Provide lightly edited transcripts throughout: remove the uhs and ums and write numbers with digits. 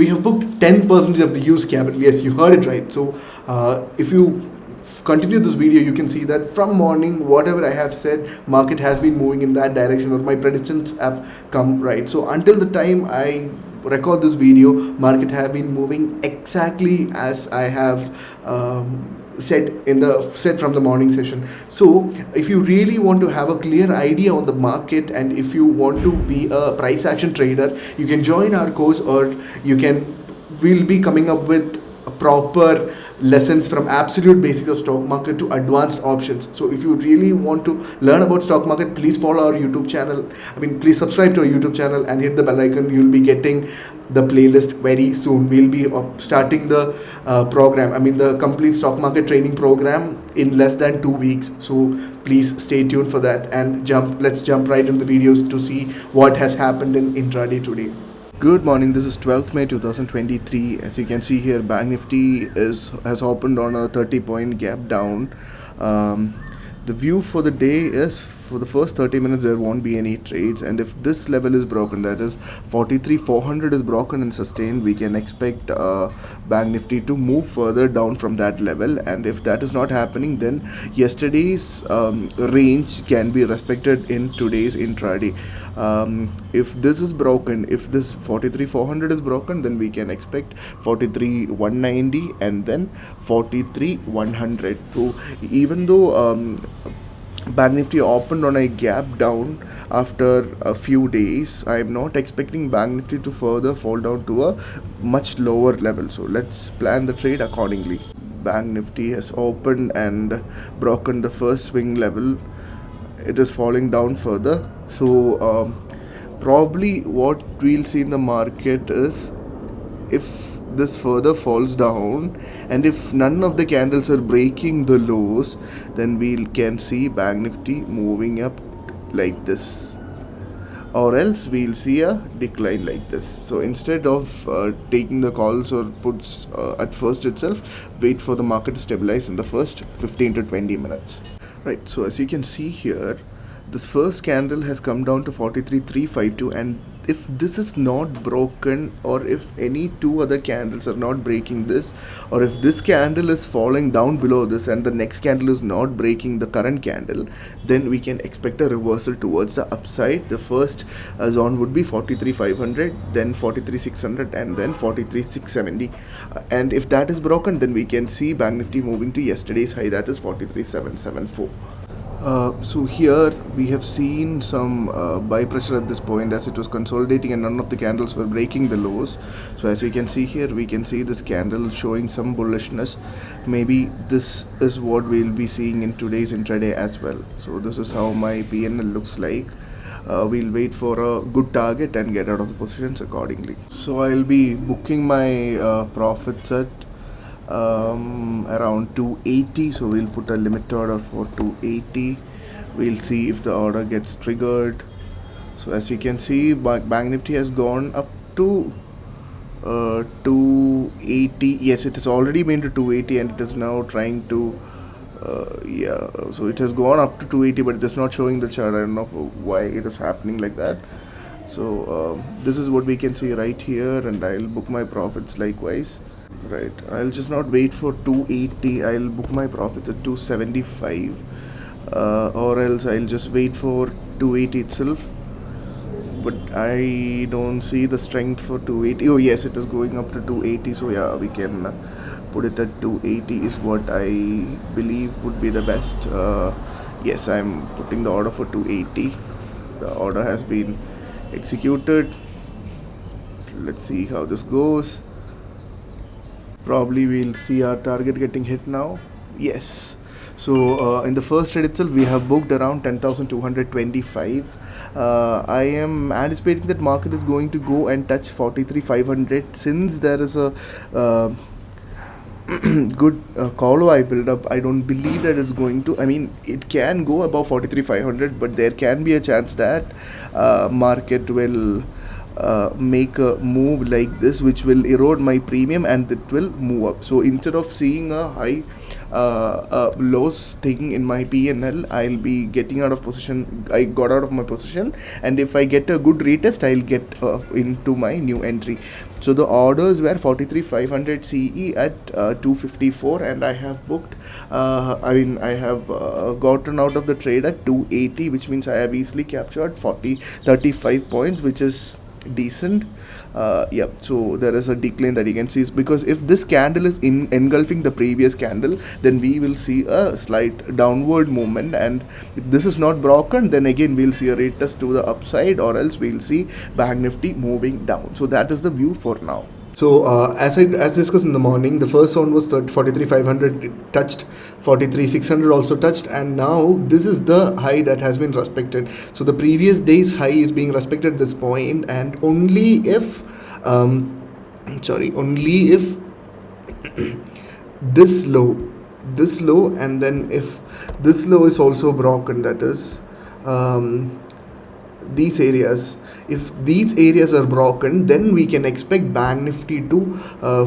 we have booked 10% of the used capital. Yes, you heard it right. So if you continue this video, you can see that from morning, whatever I have said, market has been moving in that direction, or my predictions have come right. So until the time I record this video, market have been moving exactly as I have said from the morning session. So if you really want to have a clear idea on the market, and if you want to be a price action trader, you can join our course, or we'll be coming up with a proper lessons from absolute basics of stock market to advanced options. So if you really want to learn about stock market, please follow our YouTube channel. Please subscribe to our YouTube channel and hit the bell icon. You'll be getting the playlist very soon. We'll be starting the program, the complete stock market training program, in less than 2 weeks. So please stay tuned for that, and let's jump right into the videos to see what has happened in intraday today. Good morning, this is 12th May 2023. As you can see here, Banknifty has opened on a 30-point gap down. The view for the day is, for the first 30 minutes there won't be any trades, and if this level is broken, that is 43,400 is broken and sustained, we can expect Banknifty to move further down from that level. And if that is not happening, then yesterday's range can be respected in today's intraday. If this is broken, if this 43,400 is broken, then we can expect 43,190 and then 43,100. So even though Banknifty opened on a gap down after a few days, I am not expecting Banknifty to further fall down to a much lower level. So let's plan the trade accordingly. Banknifty has opened and broken the first swing level. It is falling down further. So probably what we'll see in the market is, if this further falls down and if none of the candles are breaking the lows, then we can see Banknifty moving up like this, or else we'll see a decline like this. So instead of taking the calls or puts at first itself, wait for the market to stabilize in the first 15 to 20 minutes. Right, so as you can see here, this first candle has come down to 43,352, and if this is not broken, or if any two other candles are not breaking this, or if this candle is falling down below this and the next candle is not breaking the current candle, then we can expect a reversal towards the upside. The first zone would be 43,500, then 43,600, and then 43,670. And if that is broken, then we can see Banknifty moving to yesterday's high, that is 43,774. So here we have seen some buy pressure at this point, as it was consolidating and none of the candles were breaking the lows. So as we can see here, we can see this candle showing some bullishness. Maybe this is what we'll be seeing in today's intraday as well. So this is how my PNL looks like. We'll wait for a good target and get out of the positions accordingly. So I'll be booking my profits at around 280. So we'll put a limit order for 280. We'll see if the order gets triggered. So as you can see, Banknifty has gone up to 280. Yes, it has already been to 280 and it is now trying to so it has gone up to 280, but it is not showing the chart. I don't know why it is happening like that. So this is what we can see right here, and I'll book my profits likewise. Right, I'll just not wait for 280. I'll book my profits at 275, or else I'll just wait for 280 itself. But I don't see the strength for 280. Oh yes, it is going up to 280. So yeah, we can put it at 280 is what I believe would be the best. Yes, I'm putting the order for 280. The order has been executed. Let's see how this goes. Probably we'll see our target getting hit now. Yes. So in the first trade itself, we have booked around 10,225. I am anticipating that market is going to go and touch 43,500, since there is a good call I build up. I don't believe that it's going to, it can go above 43,500, but there can be a chance that market will make a move like this, which will erode my premium and it will move up. So instead of seeing a high loss thing in my PNL, I'll be getting out of position. I got out of my position, and if I get a good retest, I'll get into my new entry. So the orders were 43,500 CE at 254, and I have booked. I have gotten out of the trade at 280, which means I have easily captured 35 points, which is decent. Yeah, so there is a decline that you can see, because if this candle is engulfing the previous candle, then we will see a slight downward movement, and if this is not broken, then again we'll see a retest to the upside, or else we'll see Bank Nifty moving down. So that is the view for now. So as discussed in the morning, the first round was 43,500, it touched 43,600, also touched, and now this is the high that has been respected. So the previous day's high is being respected at this point, and only if only if this low, and then if this low is also broken, that is these areas, if these areas are broken, then we can expect Bank Nifty to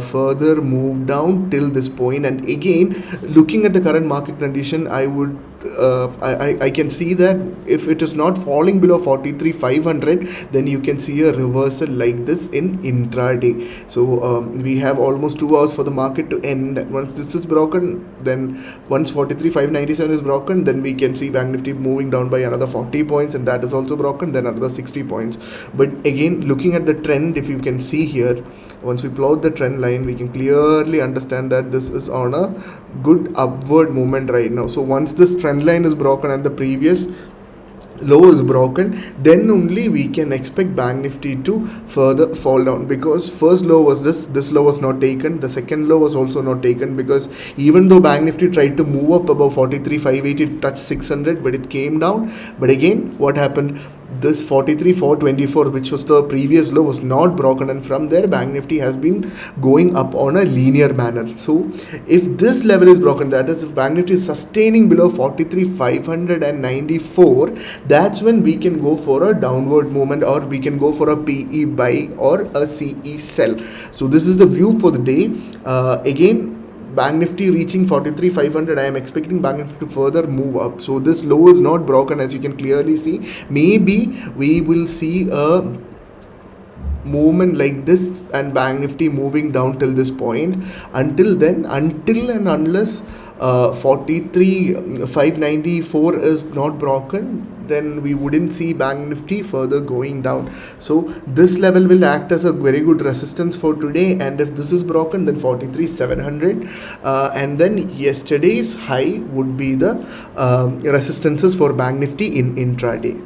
further move down till this point. And again, looking at the current market condition, I would I can see that if it is not falling below 43,500, then you can see a reversal like this in intraday. So we have almost 2 hours for the market to end. Once this is broken, then once 43,597 is broken, then we can see Bank Nifty moving down by another 40 points, and that is also broken, then another 60 points. But again, looking at the trend, if you can see here, once we plot the trend line, we can clearly understand that this is on a good upward movement right now. So once this trend line is broken and the previous low is broken, then only we can expect Bank Nifty to further fall down, because first low was this low was not taken, the second low was also not taken, because even though Bank Nifty tried to move up above 43,580, it touched 600, but it came down. But again, what happened? This 43,424, which was the previous low, was not broken, and from there Bank Nifty has been going up on a linear manner. So if this level is broken, that is, if Bank Nifty is sustaining below 43,594, that's when we can go for a downward movement, or we can go for a PE buy or a CE sell. So this is the view for the day. Again, Bank Nifty reaching 43,500, I am expecting Bank Nifty to further move up. So this low is not broken, as you can clearly see. Maybe we will see a movement like this and Bank Nifty moving down till this point. Until then, until and unless 43,594 is not broken, then we wouldn't see Bank Nifty further going down. So this level will act as a very good resistance for today, and if this is broken, then 43,700, and then yesterday's high would be the resistances for Bank Nifty in intraday.